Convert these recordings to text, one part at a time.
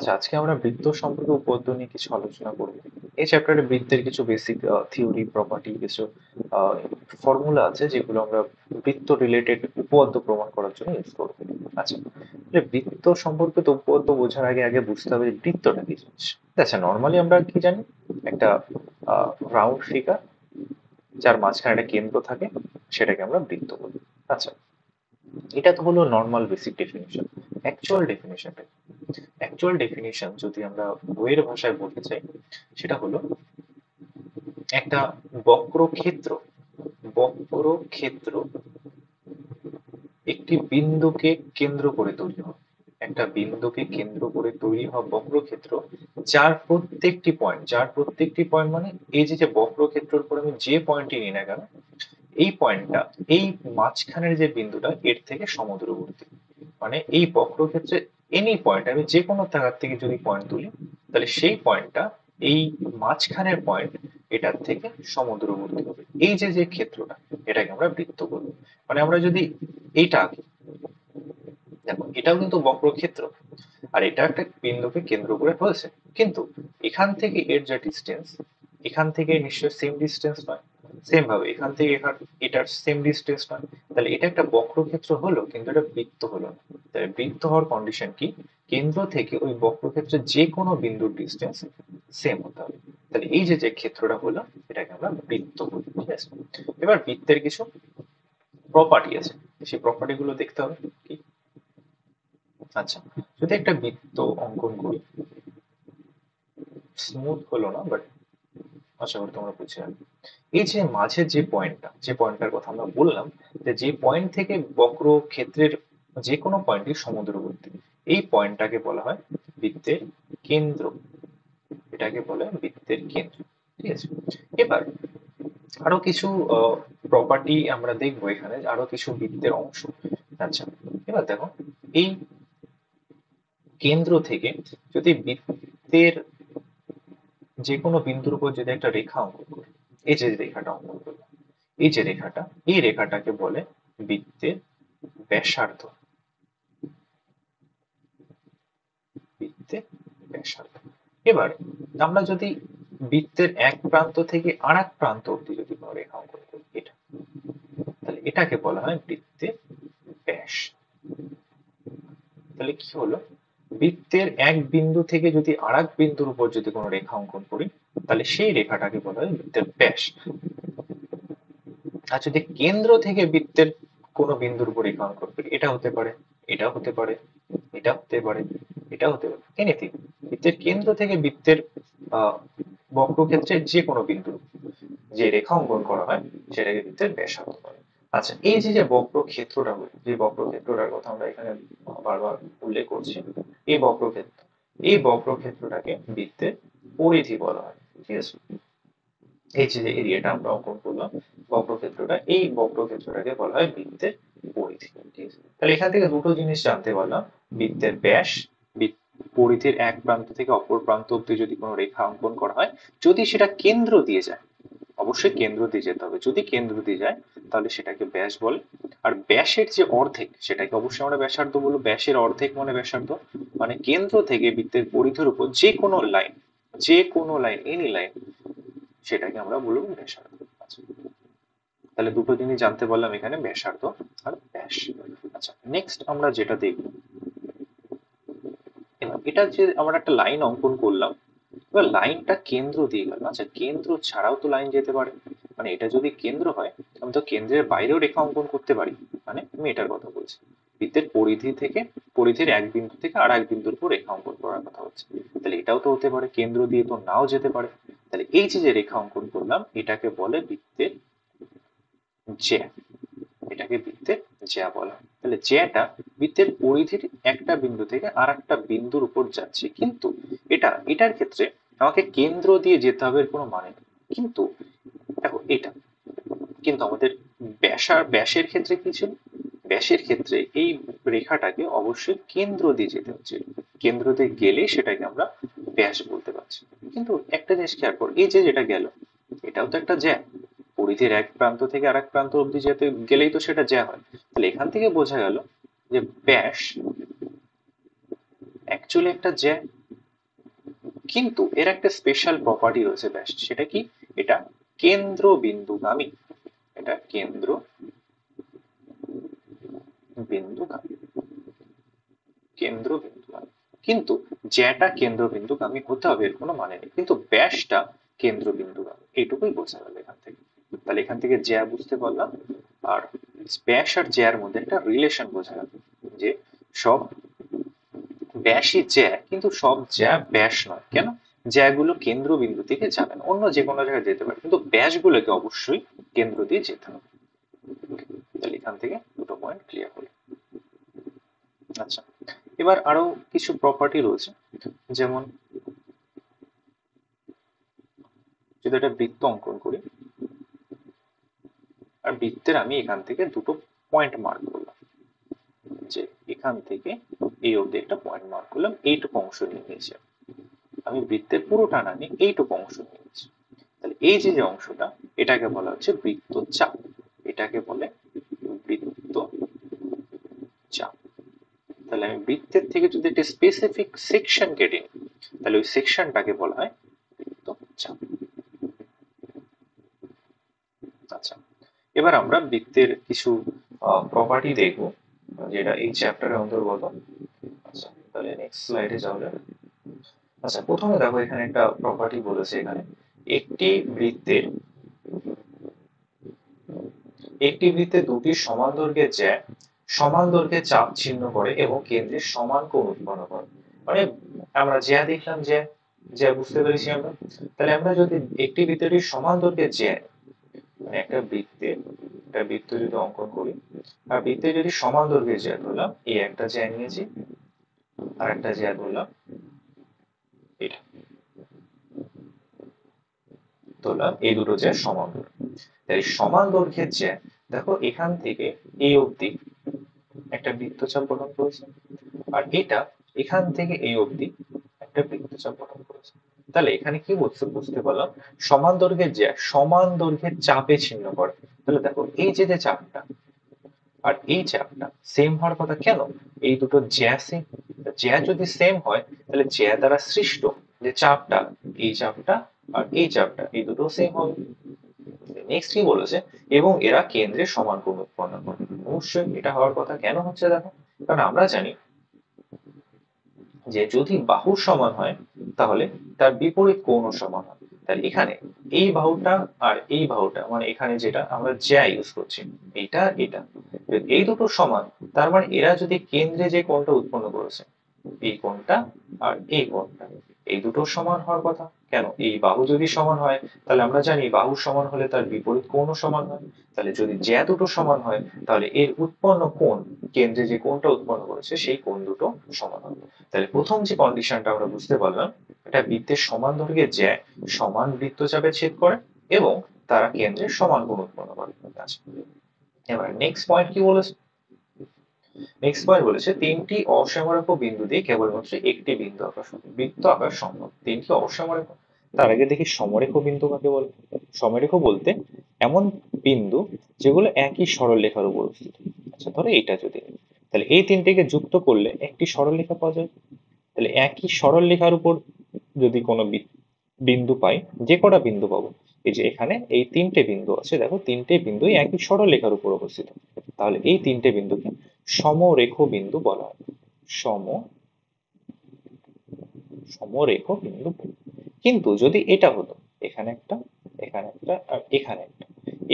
আচ্ছা, আজকে আমরা বৃত্ত সম্পর্কে উপপাদ্য নিয়ে কিছু আলোচনা করব। এই চ্যাপ্টারে বৃত্তের কিছু বেসিক থিওরি, প্রপার্টি, কিছু ফর্মুলা আছে যেগুলো আমরা বৃত্ত রিলেটেড উপপাদ্য প্রমাণ করার জন্য ইউজ করব। আচ্ছা, তাহলে বৃত্ত সম্পর্কিত উপপাদ্য বোঝার আগে আগে বুঝতে হবে যে বৃত্তটা কি জিনিস। আচ্ছা, নর্মালি আমরা কি জানি, একটা রাউন্ড ফিগার যার মাঝখানে একটা কেন্দ্র থাকে, সেটাকে আমরা বৃত্ত বলি। আচ্ছা, এটা তো হলো normal basic definition. Actual definition যদি আমরা বইয়ের ভাষায় বলতে চাই, সেটা হলো একটা বক্রক্ষেত্র বক্রক্ষেত্র একটি বিন্দুকে কেন্দ্র করে তৈরি হয়। একটা বিন্দুকে কেন্দ্র করে তৈরি হওয়া বক্রক্ষেত্র, যার প্রত্যেকটি পয়েন্ট মানে এই যে যে বক্রক্ষেত্রের উপর আমি যে পয়েন্টই নিই না কেন, এই পয়েন্টটা, এই মাঝখানের যে বিন্দুটা এর থেকে সমদূরবর্তী। মানে এই বক্রক্ষেত্রে এনি পয়েন্ট, আমি যে কোনো জায়গা থেকে যদি পয়েন্ট তুলি, তাহলে সেই পয়েন্টটা এই মাঝখানের পয়েন্ট এটার থেকে সমদূরবর্তী হবে। এই যে যে ক্ষেত্রটা, এটাকে আমরা বৃত্ত বলবো। মানে আমরা যদি এইটা আঁকি, দেখো এটাও কিন্তু বক্রক্ষেত্র, আর এটা একটা বিন্দুকে কেন্দ্র করে হয়েছে, কিন্তু এখান থেকে এর যা ডিস্টেন্স, এখান থেকে নিশ্চয়ই সেম ডিস্টেন্স নয়। সেম ভাবে এখান থেকে এটার সেম ডিস্টেন্স নয়। তাহলে এটা একটা বক্রক্ষেত্র হলো, কিন্তু এটা বৃত্ত হলো না। তাহলে বৃত্ত হওয়ার কন্ডিশন কি? কেন্দ্র থেকে ওই বক্রক্ষেত্রের যে কোনো বিন্দুর ডিস্টেন্স সেম হতে হবে। তাহলে এই যে যে ক্ষেত্রটা হলো, এটাকে আমরা বৃত্ত বলি। ঠিক আছে, এবার বৃত্তের কিছু প্রপার্টি আছে, সেই প্রপার্টি গুলো দেখতে হবে। কি? আচ্ছা, যদি একটা বৃত্ত অঙ্কন করি, স্মুথ হলো না, বাট আশা করি তোমরা বুঝে যাবে। এই যে মাঝের যে পয়েন্টটার কথা আমরা বললাম, যে পয়েন্ট থেকে বক্রক্ষেত্রের যে কোনো পয়েন্টই সমদূরবর্তী, এই পয়েন্টটাকে বলা হয় বৃত্তের কেন্দ্র। এটাকে বলে বৃত্তের কেন্দ্র। ঠিক আছে, এবার আরো কিছু প্রপার্টি আমরা দেখবো এখানে, আরো কিছু বৃত্তের অংশ। আচ্ছা, এবার দেখো, এই কেন্দ্র থেকে যদি বৃত্তের যে কোনো বিন্দুর উপর যদি একটা রেখা অঙ্কন করি, এই যে রেখাটা অঙ্কন করলাম, এই রেখাটাকে বলে বৃত্তের ব্যাসার্ধ। বৃত্তের ব্যাসার্ধ। এবার আমরা যদি বৃত্তের এক প্রান্ত থেকে আর এক প্রান্ত অব্দি যদি কোনো রেখা অঙ্কন করি, এটা, তাহলে এটাকে বলা হয় বৃত্তের ব্যাস। তাহলে কি হলো, বৃত্তের এক বিন্দু থেকে যদি আর এক বিন্দুর উপর যদি কোনো রেখা অঙ্কন করি, তাহলে সেই রেখাটাকে বলা হয় বৃত্তের ব্যাস। আর যদি কেন্দ্র থেকে বৃত্তের কোনো বিন্দুর উপর রেখা অঙ্কন করি, এটা হতে পারে, এটা হতে পারে, এটা হতে পারে, এটা হতে পারে, এনিথিং, বৃত্তের কেন্দ্র থেকে বৃত্তের আহ বক্রক্ষেত্রের যে কোনো বিন্দুর যে রেখা অঙ্কন করা হয়, সেটাকে বৃত্তের ব্যাসার্ধ বলে। আচ্ছা, এই যে যে বক্রক্ষেত্রটা, যে বক্রক্ষেত্রটার কথা আমরা এখানে বারবার উল্লেখ করছি, এই বক্রক্ষেত্র, এই বক্রক্ষেত্রটাকে বৃত্তের পরিধি বলা হয়। ঠিক আছে, এই যে এরিয়াটা আমরা অঙ্কন করলাম, বক্রক্ষেত্রটা, এই বক্রক্ষেত্রটাকে বলা হয় বৃত্তের পরিধি। ঠিক আছে, তাহলে এখান থেকে দুটো জিনিস জানতে পারলাম, বৃত্তের ব্যাস, পরিধির এক প্রান্ত থেকে অপর প্রান্ত অব্দি যদি কোনো রেখা অঙ্কন করা হয়, যদি সেটা কেন্দ্র দিয়ে যায়, অবশ্যই কেন্দ্র দিয়ে যেতে হবে, যদি কেন্দ্র দিয়ে যায় তাহলে সেটাকে ব্যাস বলে। আর ব্যাসের যে অর্ধেক, সেটাকে অবশ্যই আমরা ব্যাসার্ধ বলবো। ব্যাসের অর্ধেক মানে ব্যাসার্ধ। মানে কেন্দ্র থেকে বৃত্তের পরিধির উপর যে কোনো লাইন এনি লাইন, সেটাকে আমরা বলবো ব্যাসার্ধ। আচ্ছা, তাহলে দুটো জিনিস জানতে পারলাম এখানে, ব্যাসার্ধ আর ব্যাস। আচ্ছা, নেক্সট আমরা যেটা দেখবো, এবার এটা যে আমরা একটা লাইন অঙ্কন করলাম, এবার লাইনটা কেন্দ্র দিয়ে গেল। আচ্ছা, কেন্দ্র ছাড়াও তো লাইন যেতে পারে। মানে এটা যদি কেন্দ্র হয়, আমি তো কেন্দ্রের বাইরেও রেখা অঙ্কন করতে পারি। মানে আমি এটার কথা বলছি, বৃত্তের পরিধির এক বিন্দু থেকে আর এক বিন্দুর উপর রেখা অঙ্কন করার কথা হচ্ছে। তাহলে এটাও তো হতে পারে, কেন্দ্র দিয়ে তো নাও যেতে পারে। তাহলে এই যে যে রেখা অঙ্কন করলাম, এটাকে বলে বৃত্তের জ্যা। এটাকে বৃত্তের জ্যা বলা হয়। তাহলে জ্যাটা বৃত্তের পরিধির একটা বিন্দু থেকে আর একটা বিন্দুর উপর যাচ্ছে, কিন্তু এটার ক্ষেত্রে আমাকে কেন্দ্র দিয়ে যেতে হবে, এর কোনো মানে নেই। কিন্তু দেখো এটা, কিন্তু আমাদের ব্যাসের ক্ষেত্রে কি ছিল? ব্যাসের ক্ষেত্রে এই রেখাটাকে অবশ্যই কেন্দ্র দিয়ে যেতে হচ্ছে, কেন্দ্র দিয়ে গেলে সেটাকে আমরা ব্যাস বলতে পারছি। কিন্তু একটা জিনিস খেয়াল করো, এই যে যেটা গেল, এটাও তো একটা জ্যা। পরিধির এক প্রান্ত থেকে আরেক প্রান্ত অব্দি যেতে গেলেই তো সেটা জ্যা হয়। তাহলে এখান থেকে বোঝা গেল যে ব্যাস অ্যাকচুয়ালি একটা জ্যা। কিন্তু এর একটা স্পেশাল প্রপার্টি রয়েছে ব্যাস, সেটা কি? এটা কেন্দ্রবিন্দুগামী। এটা কেন্দ্রবিন্দুগামী। কেন্দ্রবিন্দুগামী। কিন্তু জ্যাটা কেন্দ্রবিন্দুগামী হতে হবে এর কোনো মানে নেই, কিন্তু ব্যাসটা কেন্দ্রবিন্দুগামী, এইটুকুই বোঝা গেল এখান থেকে। তাহলে এখান থেকে জ্যা বুঝতে পারলাম, আর ব্যাস আর জ্যার মধ্যে একটা রিলেশন বোঝা গেল, যে সব ব্যাসই জ্যা, কিন্তু সব জ্যা ব্যাস নয়। কেন? জ্যাগুলো কেন্দ্রবিন্দু থেকে যাবে না, অন্য যে কোনো জায়গায় যেতে পারে, কিন্তু ব্যাসগুলোকে অবশ্যই কেন্দ্র দিয়ে যেতে হবে। তাহলে এখান থেকে দুটো পয়েন্ট ক্লিয়ার হলো। আচ্ছা, এবার আরো কিছু প্রপার্টি রয়েছে, যেমন যদি একটা বৃত্ত অঙ্কন করি, আর বৃত্তের আমি এখান থেকে দুটো পয়েন্ট মার্ক করলাম, যে এখান থেকে এই অবধি একটা পয়েন্ট মার্ক করলাম, এইটুকু অংশ নিয়ে নিয়েছি। আমি বৃত্তের পুরোটা না নিয়ে এইটুকু অংশ নিয়ে নিয়েছি। তাহলে এই যে যে অংশটা, এটাকে বলা হচ্ছে বৃত্তচাপ। এটাকে বলে বৃত্তচাপ। তাহলে আমি বৃত্তের থেকে যদি একটা স্পেসিফিক সেকশন কেটে নিই, তাহলে ওই সেকশনটাকে বলা হয় বৃত্তচাপ। আচ্ছা, এবার আমরা বৃত্তের কিছু প্রপার্টি দেখব, যেটা এই চ্যাপ্টারের অন্তর্গত। আচ্ছা, তাহলে নেক্সট স্লাইডে যাওয়া যাক। আচ্ছা, প্রথমে দেখো এখানে একটা প্রপার্টি বলেছে, এখানে একটি বৃত্তের দুটি সমান দৈর্ঘ্যের জ্যা সমান দৈর্ঘ্যে চাপ ছিন্ন করে এবং কেন্দ্রে সমান কোণ উৎপন্ন করে। মানে আমরা জ্যা দেখলাম, জ্যা বুঝতে পেরেছি আমরা। তাহলে আমরা যদি একটি বৃত্তের সমান দৈর্ঘ্যের জ্যা, মানে একটা বৃত্ত যদি অঙ্কন করি, আর বৃত্তে যদি সমান দৈর্ঘ্যের জ্যা ধরলাম, এই একটা জ্যা নিয়েছি, আর একটা জ্যা ধরলাম এটা, ধরলাম এই দুটো জ্যা সমান দৈর্ঘ্য। তাই সমান দৈর্ঘ্যের জ্যা, দেখো এখান থেকে এই অবধি একটা বৃত্তচাপ গঠন করেছে, আর এটা এখান থেকে এই অবধি একটা বৃত্তচাপ গঠন করেছে। তাহলে এখানে কি বুঝতে পারলাম? সমান দৈর্ঘ্যের জ্যা সমান দৈর্ঘ্যের চাপে ছিন্ন করে। তাহলে দেখো এই যে যে চাপটা আর এই চাপটা সেম হওয়ার কথা। কেন? এই দুটো জ্যা সেম। জ্যা যদি সেম হয়, তাহলে জ্যা দ্বারা সৃষ্ট যে চাপটা, এই চাপটা আর এই চাপটা, এই দুটো সেম হবে। নেক্সট কি বলেছে? এবং এরা কেন্দ্রে সমান কোণ উৎপন্ন করে। অবশ্যই এটা হওয়ার কথা। কেন হচ্ছে দেখো, কারণ আমরা জানি যে যদি বাহু সমান হয়, তাহলে তার বিপরীত কোণও সমান হয়। তাহলে এখানে এই বাহুটা আর এই বাহুটা, মানে এখানে যেটা আমরা জ্যা ইউজ করছি, এটা এটা এই দুটো সমান, তার মানে এরা যদি কেন্দ্রে যে কোণটা উৎপন্ন করেছে, এই কোণটা আর এই কোণটা, এই দুটো সমান হওয়ার কথা। কেন? এই বাহু যদি সমান হয়, তাহলে আমরা জানি বাহু সমান হলে তার বিপরীত কোণও সমান হয়। তাহলে যদি জ্যা দুটো সমান হয়, তাহলে এর উৎপন্ন কোণ, কেন্দ্রে যে কোণটা উৎপন্ন করেছে সেই কোণ দুটো সমান হবে। তাহলে প্রথম যে কন্ডিশনটা আমরা বুঝতে পারলাম, এটা বৃত্তের সমান দৈর্ঘ্যের জ্যা সমান বৃত্তচাপে ছেদ করে এবং তারা কেন্দ্রে সমান কোণ উৎপন্ন করে। আচ্ছা, এবার নেক্সট পয়েন্ট কি বলেছে? নেক্সট পয়েন্ট বলেছে তিনটি অসমারক বিন্দু দিয়ে কেবলমাত্র একটি বৃত্ত আঁকা সম্ভব। তিনটি অসমারক, তার আগে দেখি সমরেখ বিন্দু কাকে বলে। সমরেখ বলতে এমন বিন্দু যেগুলো একই সরলরেখার উপর অবস্থিত। আচ্ছা, ধরো এটা যদি, তাহলে এই তিনটিকে যুক্ত করলে একটি সরলরেখা পাওয়া যায়। তাহলে একই সরলরেখার উপর যদি কোনো বিন্দু পাই, যে কটা বিন্দু পাবো, এই যে এখানে এই তিনটে বিন্দু আছে, দেখো তিনটে বিন্দুই একই সরলরেখার উপর অবস্থিত, তাহলে এই তিনটে বিন্দুকে সমরেখ বিন্দু বলা হয়। সমরেখ বিন্দু। কিন্তু যদি এটা হতো, এখানে একটা, এখানে একটা আর এখানে একটা,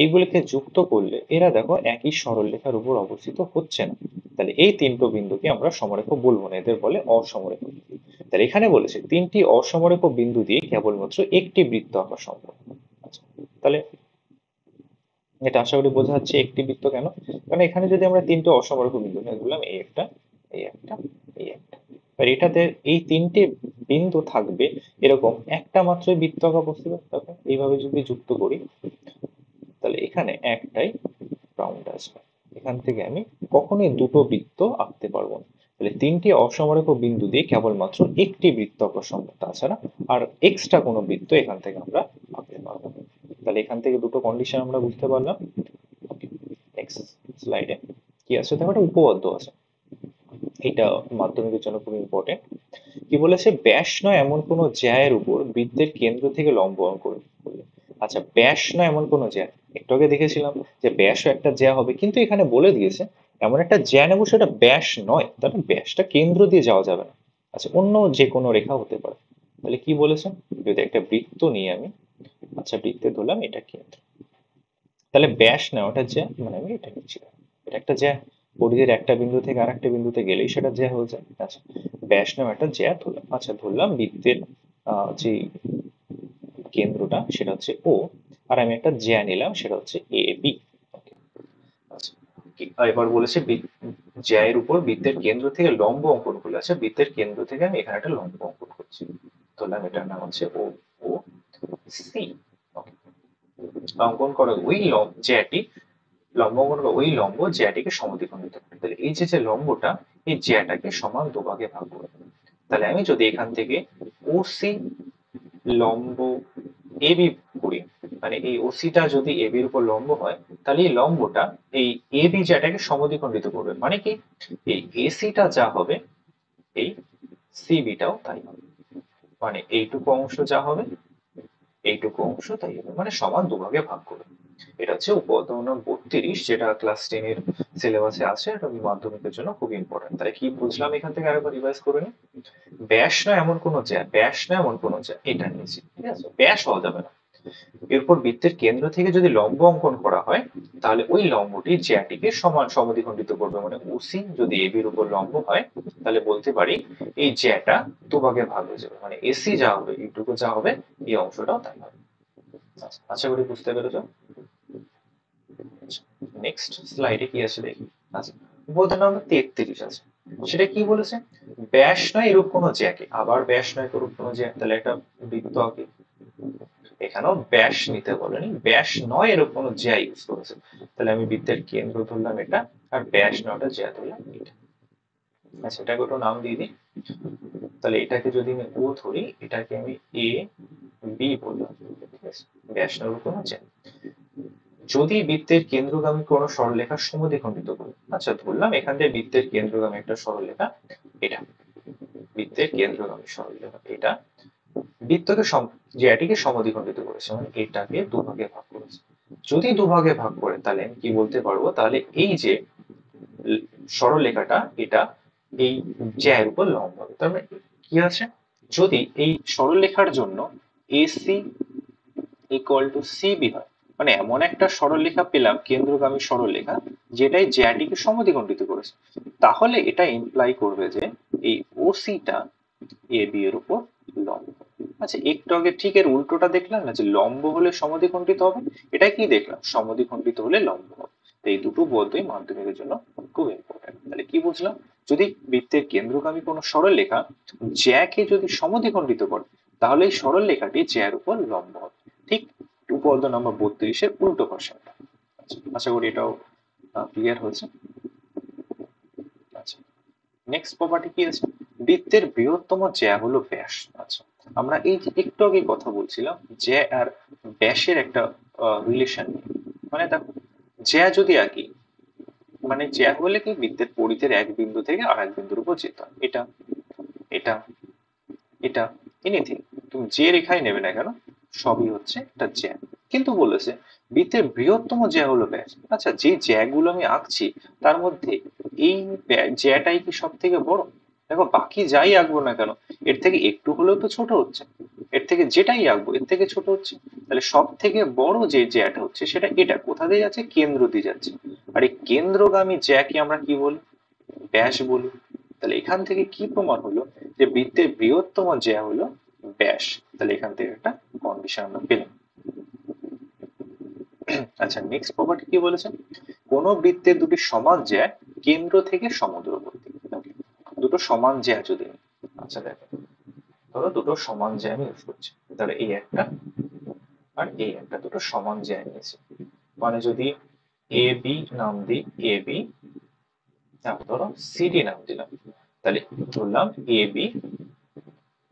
এইগুলিকে যুক্ত করলে এরা দেখো একই সরলরেখার উপর অবস্থিত হচ্ছে না, তাহলে এই তিনটে বিন্দুকে আমরা সমরেখ বলবো না, এদের বলে অসমরেখ। তাহলে এখানে বলেছে তিনটি অসমরেখ বিন্দু দিয়ে কেবলমাত্র একটি বৃত্ত আঁকা সম্ভব। আচ্ছা, তাহলে এটা আশা করি বোঝা যাচ্ছে একটি বৃত্ত কেন। কারণ এখানে যদি আমরা তিনটে অসমরেখ বিন্দু নিয়ে ধরলাম, এই একটা, এই একটা, এই একটা, আর এটাতে এই তিনটে বিন্দু থাকবে, এরকম একটা মাত্র বৃত্ত আঁকা পসিবল। দেখো এইভাবে যদি যুক্ত করি, তাহলে এখানে একটাই রাউন্ড আসবে। এখান থেকে আমি কখনোই দুটো বৃত্ত আঁকতে পারবো না। তাহলে তিনটি অসমরেখ বিন্দু দিয়ে কেবলমাত্র একটি বৃত্ত আঁকা সম্ভব, তাছাড়া আর এক্সট্রা কোনো বৃত্ত এখান থেকে আমরা আঁকতে পারবো না। তাহলে এখান থেকে দুটো কন্ডিশন আমরা বুঝতে পারলাম। নেক্সট স্লাইডে কি আছে, দেখো একটা উপপাদ্য আছে। এটা মাধ্যমিকের জন্য খুব ইম্পর্টেন্ট। কি বলেছে, ব্যাস নয় এমন কোনো জ্যায়ের উপর বৃত্তের কেন্দ্র থেকে লম্ব অঙ্কন করলে। আচ্ছা, ব্যাস নয় এমন কোনো জ্যা, একটু আগে দেখেছিলাম যে ব্যাসও একটা জ্যা হবে, কিন্তু এখানে বলে দিয়েছে এমন একটা জ্যা নেবো সেটা ব্যাস নয়, তাহলে ব্যাসটা কেন্দ্র দিয়ে যাওয়া যাবে না। আচ্ছা, অন্য যে কোনো রেখা হতে পারে। তাহলে কি বলেছে, যদি একটা বৃত্ত নিই আমি, আচ্ছা বৃত্তে ধরলাম এটা কেন্দ্র, তাহলে ব্যাস নেওয়াটা জ্যা, মানে আমি এটা নিচ্ছি, এটা একটা জ্যা। পরিধির একটা বিন্দু থেকে আর একটা বিন্দুতে গেলেই সেটা জ্যা হয়ে যায়। আচ্ছা, ব্যাস নেওয়া একটা জ্যা ধরলাম। আচ্ছা, ধরলাম বৃত্তের যে কেন্দ্রটা সেটা হচ্ছে ও, আর আমি একটা জ্যা নিলাম সেটা হচ্ছে এ বি। আচ্ছা, এবার বলেছে জ্যায়ের উপর বৃত্তের কেন্দ্র থেকে লম্ব অঙ্কন করলে। আচ্ছা, বৃত্তের কেন্দ্র থেকে আমি এখানে একটা লম্ব অঙ্কন করছি, ধরলাম এটার নাম হচ্ছে ও, ও সি। অঙ্কন করো ওই জ্যাটি, লম্ব অঙ্কন করো ওই লম্ব জ্যাটিকে সমদ্বিখণ্ডিত করে। তাহলে এই যে যে লম্বটা, এই জ্যাটাকে সমান দুভাগে ভাগ করে। তাহলে আমি যদি এখান থেকে ও সি লম্ব এবি করি, মানে এই ওসিটা যদি এবির উপর লম্ব হয়, তাহলে এই লম্বটা এই এবি জ্যাটাকে সমদ্বিখণ্ডিত করবে। মানে কি, এই এসিটা যা হবে এই সিবিটাও তাই হবে, মানে এইটুকু অংশ যা হবে এইটুকু অংশ তাই হবে, মানে সমান দুভাগে ভাগ করবে। এটা হচ্ছে উপাদান নম্বর 32, যেটা ক্লাস 10 এর সিলেবাসে আছে, এটা মাধ্যমিকের জন্য খুব ইম্পর্টেন্ট। তাই কি বুঝলাম এখান থেকে আরেকবার রিভাইজ করে নিই। ব্যাস না এমন কোনো জ্যা, ব্যাস না এমন কোনো জ্যা, এটা নিয়েছি, ঠিক আছে, ব্যাস হওয়া যাবে না। এরপর বৃত্তের কেন্দ্র থেকে যদি লম্ব অঙ্কন করা হয়, তাহলে ওই লম্বটি জ্যাটিকে সমান সমদ্বিখণ্ডিত করবে। মানে ওসি যদি এবির উপর লম্ব হয়, তাহলে বলতে পারি এই জ্যাটা দুভাগে ভাগ হয়ে যাবে, মানে এসি যা হবে এইটুকু যা হবে এই অংশটাও তাই হবে। আচ্ছা, আশা করি বুঝতে পেরেছো। নেক্সট স্লাইডে কি আছে দেখি। আচ্ছা, উপাদান নম্বর 33 আছে, সেটা কি বলেছে, ব্যাস নয় এরূপ কোনো জ্যাকে। আবার ব্যাস নয় এরূপ কোনো জ্যা, তাহলে একটা বৃত্ত আঁকি। এখানেও ব্যাস নিতে বলেনি, ব্যাস নয় এরকম কোনো জ্যা ইউজ করেছে। তাহলে আমি বৃত্তের কেন্দ্র ধরলাম এটা, আর ব্যাস নয়টা জ্যা ধরলাম এটা। আচ্ছা, এটাকে একটু নাম দিয়ে দিই। তাহলে এটাকে যদি আমি ও ধরি, এটাকে আমি এ বি বললাম, ঠিক আছে, ব্যাস নয় কোনো জ্যা। যদি বৃত্তের কেন্দ্রগামী কোনো সরলরেখা সমদ্বিখণ্ডিত করি, আচ্ছা ধরলাম এখান থেকে বৃত্তের কেন্দ্রগামী একটা সরলরেখা, এটা বৃত্তের কেন্দ্রগামী সরলরেখা, এটা বৃত্তকে জ্যাটিকে সমদ্বিখণ্ডিত করেছে, মানে এটাকে দুভাগে ভাগ করেছে। যদি দুভাগে ভাগ করে, তাহলে আমি কি বলতে পারবো, তাহলে এই যে সরলরেখাটা এটা এই জ্যার উপর লম্ব হবে। তার মানে কি আছে, যদি এই সরলরেখার জন্য এসি ইকুয়াল টু সিবি হয়, মানে এমন একটা সরলরেখা পেলাম কেন্দ্রগামী সরলরেখা যেটাই জ্যাটিকে সমদ্বিখণ্ডিত করেছে, তাহলে এটা ইমপ্লাই করবে যে এই ওসিটা এ বি এর উপর লম্ব। আচ্ছা, একটু আগে ঠিক এর উল্টোটা দেখলাম না, যে লম্ব হলে সমদ্বিখণ্ডিত হবে, এটা কি দেখলাম, সমদ্বিখণ্ডিত হলে লম্ব হবে। তো এই দুটো বলতেই মাধ্যমিকের জন্য খুব ইম্পর্টেন্ট। তাহলে কি বুঝলাম, যদি বৃত্তের কেন্দ্রগামী কোনো সরলরেখা জ্যাকে যদি সমদ্বিখণ্ডিত করে, তাহলে এই সরলরেখাটি জ্যার উপর লম্ব হবে। ঠিক উপপাদ্য নম্বর 32-এর উল্টো ভার্সনটা। আশা করি এটাও ক্লিয়ার হয়েছে। আচ্ছা, নেক্সট প্রপার্টি কি আছে, বৃত্তের বৃহত্তম জ্যা হলো ব্যাস। আচ্ছা, আমরা এই যে একটু আগে কথা বলছিলাম জ্যা আর ব্যাসের একটা রিলেশন নিয়ে, মানে দেখো জ্যা যদি আঁকি, মানে জ্যা হলে কি বৃত্তের পরিধির এক বিন্দু থেকে আর এক বিন্দুর উপর যেতে হয়, এটা এটা এটা এনিথিং, তুমি যে রেখাই নেবে না কেন সবই হচ্ছে একটা জ্যা। কিন্তু বলেছে বৃত্তের বৃহত্তম জ্যা হলো ব্যাস। আচ্ছা, যে জ্যাগুলো আমি আঁকছি তার মধ্যে এই জ্যাটাই কি সব থেকে বড়? দেখো বাকি যাই আঁকবো না কেন এর থেকে একটু হলেও তো ছোট হচ্ছে, এর থেকে যেটাই আঁকবো এর থেকে ছোট হচ্ছে। তাহলে সব থেকে বড় যে জ্যাটা হচ্ছে সেটা এটা কোথা দিয়ে যাচ্ছে, কেন্দ্র দিয়ে যাচ্ছে। আর এই কেন্দ্রগামী জ্যাকে আমরা কি বলি, ব্যাস বলি। তাহলে এখান থেকে কি প্রমাণ হলো, যে বৃত্তের বৃহত্তম জ্যা হলো ব্যাস। তাহলে এখান থেকে একটা কন্ডিশন আমরা পেলাম। আচ্ছা, নেক্সট প্রপার্টি কি বলেছে, কোন বৃত্তের দুটি সমান জ্যা কেন্দ্র থেকে সমদূরবর্তী। দুটো সমান জ্যা যদি, আচ্ছা দেখো, ধরো দুটো সমান জ্যা আমি ইউজ করছি, তাহলে এই একটা আর এই একটা, দুটো সমান জ্যা নিয়েছি, মানে যদি এ বি নাম দিই, এ বি, ধরো সিডি নাম দিলাম, তাহলে ধরলাম এ বি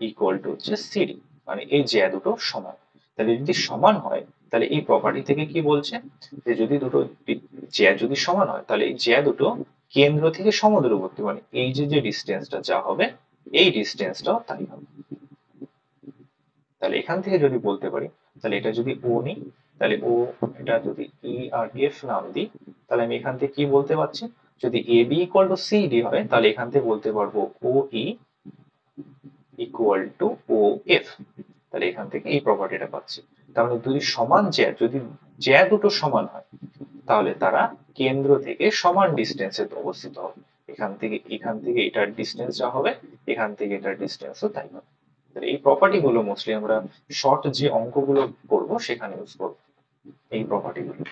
ইকুয়াল টু হচ্ছে সিডি, মানে এই জ্যা দুটো সমান। তাহলে যদি সমান হয়, তাহলে এই প্রপার্টি থেকে কি বলছে, যে যদি দুটো জ্যা যদি সমান হয়, তাহলে এই জ্যা দুটো কেন্দ্র থেকে সমদূরবর্তী, মানে এই যে যে ডিস্টেন্সটা যা হবে এই ডিস্টেন্সটাও তাই হবে। তাহলে এখান থেকে যদি বলতে পারি, তাহলে এটা যদি ও নিই, তাহলে ও, এটা যদি ই আর এফ নাম দিই, তাহলে আমি এখান থেকে কি বলতে পারছি, যদি A B equal to C D হয় তাহলে এখান থেকে বলতে পারবো O E equal to O F. তাহলে এখান থেকে এই প্রপার্টিটা পাচ্ছি। তাহলে যদি সমান জ্যা, যদি জ্যা দুটো সমান হয় তাহলে তারা কেন্দ্র থেকে সমান ডিস্টেন্সে অবস্থিত হবে। এখান থেকে এটার ডিস্টেন্স যা হবে এখান থেকে এটার ডিস্টেন্সও তাই হবে। এই প্রপার্টি গুলো মোস্টলি আমরা শর্ট যে অঙ্কগুলো করব সেখানে ইউজ করব এই প্রপার্টি গুলো।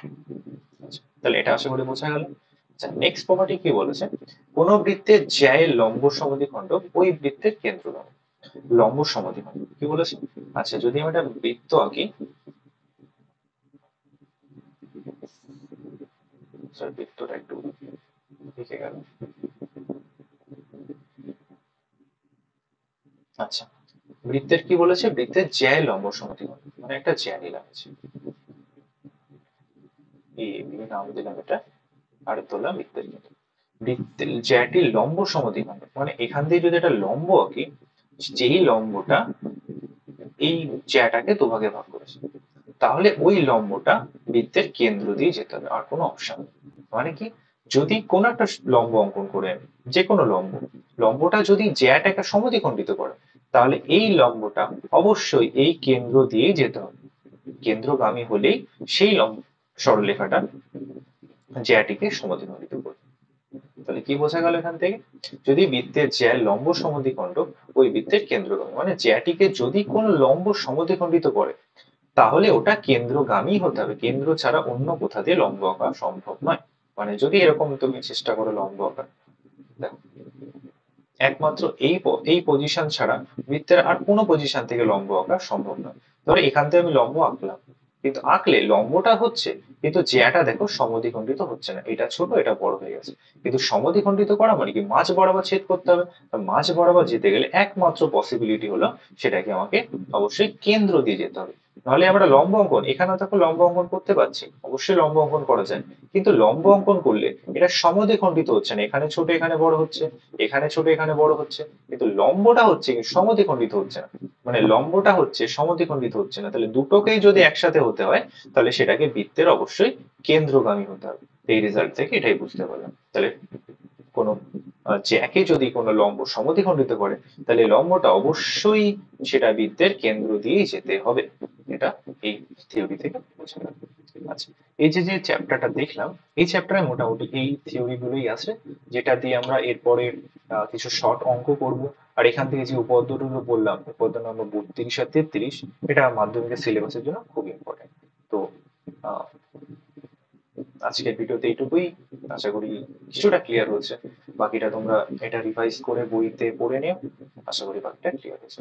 আচ্ছা, তাহলে এটা আশা করি বোঝা গেল। আচ্ছা, নেক্সট প্রপার্টি কি বলেছে, কোন বৃত্তের জ্যায়ের লম্ব সমদ্বিখণ্ডক ওই বৃত্তের কেন্দ্রগামী। লম্ব সমদ্বিখণ্ডক কি বলেছে? আচ্ছা, যদি আমি একটা বৃত্ত আঁকি, বৃত্তটা একটু লিখে গেল। আচ্ছা, বৃত্তের কি বলেছে, বৃত্তের জ্যায় লম্ব সমদ্বিখণ্ডক, মানে একটা জ্যা নিলাম, এ বি নাম দিলাম এটা, আর ধরলাম বৃত্তের কেন্দ্র। বৃত্তের জ্যাটির লম্ব সমদ্বিখণ্ডক, মানে এখান দিয়ে যদি একটা লম্ব আঁকি, যেই লম্বটা এই জ্যাটাকে দুভাগে ভাগ করেছে, তাহলে ওই লম্বটা বৃত্তের কেন্দ্র দিয়ে যেতে হবে, আর কোনো অপশন নেই। মানে কি, যদি কোনো একটা লম্ব অঙ্কন করে আমি, যে কোনো লম্ব, লম্বটা যদি জ্যাটাকে সমদ্বিখণ্ডিত করে তাহলে এই লম্বটা অবশ্যই এই কেন্দ্র দিয়ে যেতে হবে। কেন্দ্রগামী হলেই সেই লম্ব সরলরেখাটা জ্যাটিকে সমদ্বিখণ্ডিত করবে। তাহলে কি বোঝা গেল এখান থেকে, যদি বৃত্তের জ্যার লম্ব সমদ্বিখণ্ডক ওই বৃত্তের কেন্দ্রগামী, মানে জ্যাটিকে যদি কোনো লম্ব সমদ্বিখণ্ডিত করে তাহলে ওটা কেন্দ্রগামী হতে হবে, কেন্দ্র ছাড়া অন্য কোথা দিয়ে লম্ব আঁকা সম্ভব নয়। মানে যদি এরকম তুমি চেষ্টা করো লম্ব আঁকা, দেখো একমাত্র এই পজিশন ছাড়া বৃত্তের আর কোনো পজিশন থেকে লম্ব আঁকা সম্ভব নয়। ধরো এখান থেকে আমি লম্ব আঁকলাম, কিন্তু আঁকলে লম্বটা হচ্ছে, কিন্তু জ্যাটা দেখো সমদ্বিখণ্ডিত হচ্ছে না, এটা ছোট এটা বড় হয়ে গেছে। কিন্তু সমদ্বিখণ্ডিত করা মানে কি, মাঝ বরাবর ছেদ করতে হবে। মাঝ বরাবর যেতে গেলে একমাত্র পসিবিলিটি হলো সেটাকে আমাকে অবশ্যই কেন্দ্র দিয়ে যেতে হবে। নাহলে আমরা লম্ব অঙ্কন, এখানে দেখো লম্ব অঙ্কন করতে পারছি, অবশ্যই লম্ব অঙ্কন করা যায়, কিন্তু লম্ব অঙ্কন করলে এটা সমদ্বিখণ্ডিত হচ্ছে না, এখানে ছোট এখানে বড় হচ্ছে, এখানে ছোট এখানে বড় হচ্ছে, কিন্তু লম্বটা হচ্ছে সমদ্বিখণ্ডিত হচ্ছে না। মানে লম্বটা হচ্ছে সমদ্বিখণ্ডিত হচ্ছে না, তাহলে দুটোকেই যদি একসাথে হতে হয় তাহলে সেটাকে বৃত্তের অবশ্যই কেন্দ্রগামী হতে হবে। এই রেজাল্ট থেকে এটাই বুঝতে পারলাম। তাহলে কোনো জ্যাকে যদি কোনো লম্ব সমদ্বিখণ্ডিত করে তাহলে লম্বটা অবশ্যই সেটা বৃত্তের কেন্দ্র দিয়েই যেতে হবে। এটা এই থিওরি থেকে বোঝা গেল। আচ্ছা, এই যে যে চ্যাপ্টারটা দেখলাম, এই চ্যাপ্টারে মোটামুটি এই থিওরি গুলোই আছে, যেটা দিয়ে আমরা এরপরে কিছু শর্ট অঙ্ক করব। আর এখান থেকে যে উপপাদ্যগুলো বললাম, উপপাদ্য নম্বর 32 আর 33, এটা মাধ্যমিকের সিলেবাসের জন্য খুব ইম্পর্টেন্ট। তো আহ, আজকের ভিডিওতে এইটুকুই, আশা করি কিছুটা ক্লিয়ার হয়েছে। বাকিটা তোমরা এটা রিভাইজ করে বইতে পড়ে নিও, আশা করি বাকিটা ক্লিয়ার হয়েছে।